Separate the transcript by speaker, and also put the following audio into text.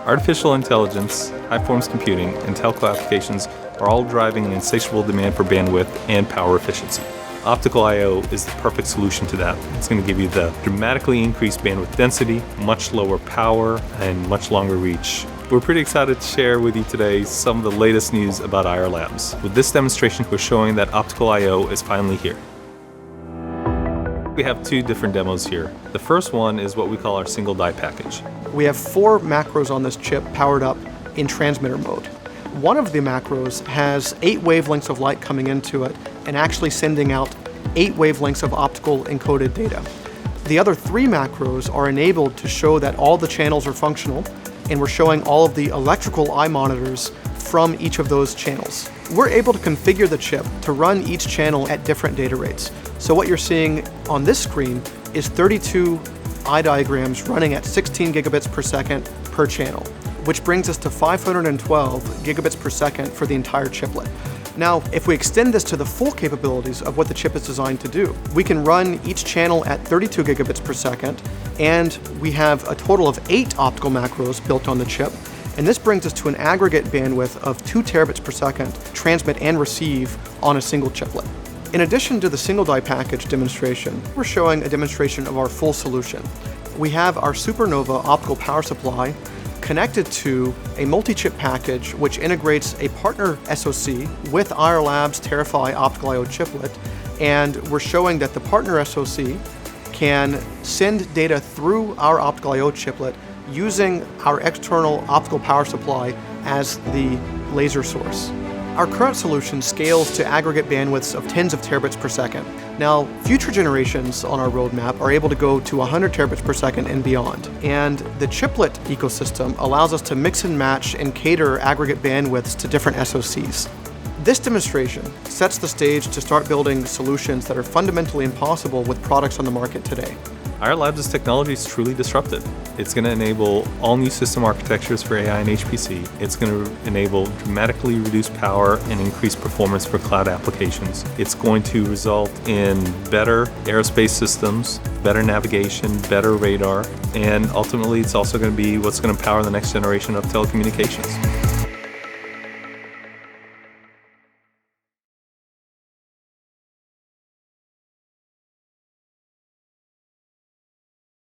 Speaker 1: Artificial intelligence, high-performance computing, and telco applications are all driving an insatiable demand for bandwidth and power efficiency. Optical I/O is the perfect solution to that. It's going to give you the dramatically increased bandwidth density, much lower power, and much longer reach. We're pretty excited to share with you today some of the latest news about Ayar Labs. With this demonstration, we're showing that Optical I/O is finally here. We have two different demos here. The first one is what we call our single die package.
Speaker 2: We have 4 macros on this chip powered up in transmitter mode. One of the macros has 8 wavelengths of light coming into it and actually sending out 8 wavelengths of optical encoded data. The other 3 macros are enabled to show that all the channels are functional, and we're showing all of the electrical eye monitors from each of those channels. We're able to configure the chip to run each channel at different data rates. So what you're seeing on this screen is 32 eye diagrams running at 16 gigabits per second per channel, which brings us to 512 gigabits per second for the entire chiplet. Now, if we extend this to the full capabilities of what the chip is designed to do, we can run each channel at 32 gigabits per second, and we have a total of 8 optical macros built on the chip, and this brings us to an aggregate bandwidth of 2 terabits per second transmit and receive on a single chiplet. In addition to the single die package demonstration, we're showing a demonstration of our full solution. We have our Supernova optical power supply connected to a multi-chip package which integrates a partner SoC with Ayar Labs Terafy Optical I/O chiplet, and we're showing that the partner SoC can send data through our Optical I/O chiplet using our external optical power supply as the laser source. Our current solution scales to aggregate bandwidths of tens of terabits per second. Now, future generations on our roadmap are able to go to 100 terabits per second and beyond. And the chiplet ecosystem allows us to mix and match and cater aggregate bandwidths to different SoCs. This demonstration sets the stage to start building solutions that are fundamentally impossible with products on the market today.
Speaker 1: Ayar Labs' technology is truly disruptive. It's going to enable all new system architectures for AI and HPC. It's going to enable dramatically reduced power and increased performance for cloud applications. It's going to result in better aerospace systems, better navigation, better radar, and ultimately it's also going to be what's going to power the next generation of telecommunications.